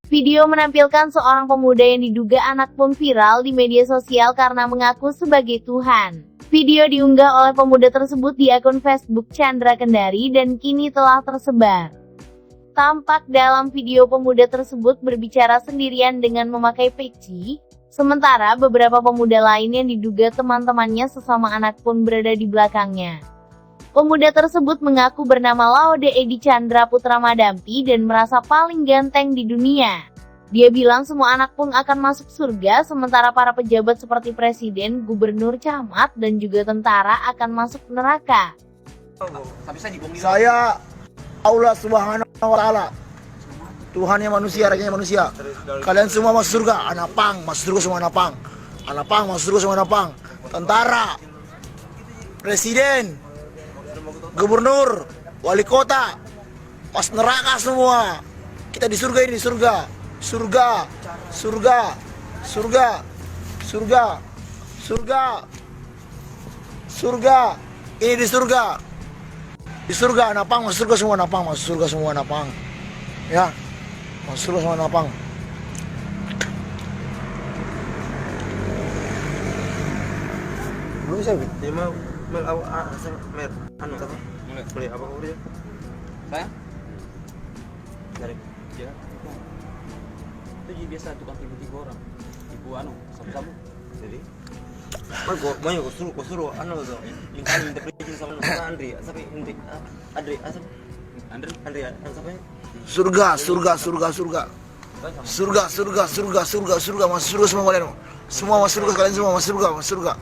Video menampilkan seorang pemuda yang diduga anak pun viral di media sosial karena mengaku sebagai Tuhan. Video diunggah oleh pemuda tersebut di akun Facebook Chandra Kendari dan kini telah tersebar. Tampak dalam video pemuda tersebut berbicara sendirian dengan memakai peci, sementara beberapa pemuda lain yang diduga teman-temannya sesama anak pun berada di belakangnya. Pemuda tersebut mengaku bernama Laude Edi Chandra Putra Madampi dan merasa paling ganteng di dunia. Dia bilang semua anak pun akan masuk surga, sementara para pejabat seperti presiden, gubernur, camat, dan juga tentara akan masuk neraka. Saya Allah Subhanahu wa Ta'ala, Tuhannya manusia, rakyatnya manusia. Kalian semua masuk surga, anak pang masuk surga semua, anak pang. Anak pang masuk surga semua, anak pang. Tentara, presiden, gubernur, wali kota, pas neraka semua. Kita di surga ini, surga. Surga, surga, surga, surga, surga, surga. Ini di surga. Di surga, napang masuk surga semua, napang masuk surga semua, napang. Ya, masuk surga semua, napang. Belum bisa, Bin? Ya mau anu apa? Kuliah apa kuliah? Saya dari ya. Itu biasa tukang tipu-tipu orang. Tipu anu, sabu-sabu. Jadi banyak kau suruh anu tuh. Lingkaran interpretasi sama Andri, sampai Andri sampai Surga, surga, surga, surga. Surga, surga, surga, surga, surga, masuk surga semua kalian. Semua masuk surga, kalian semua masuk surga, masuk surga.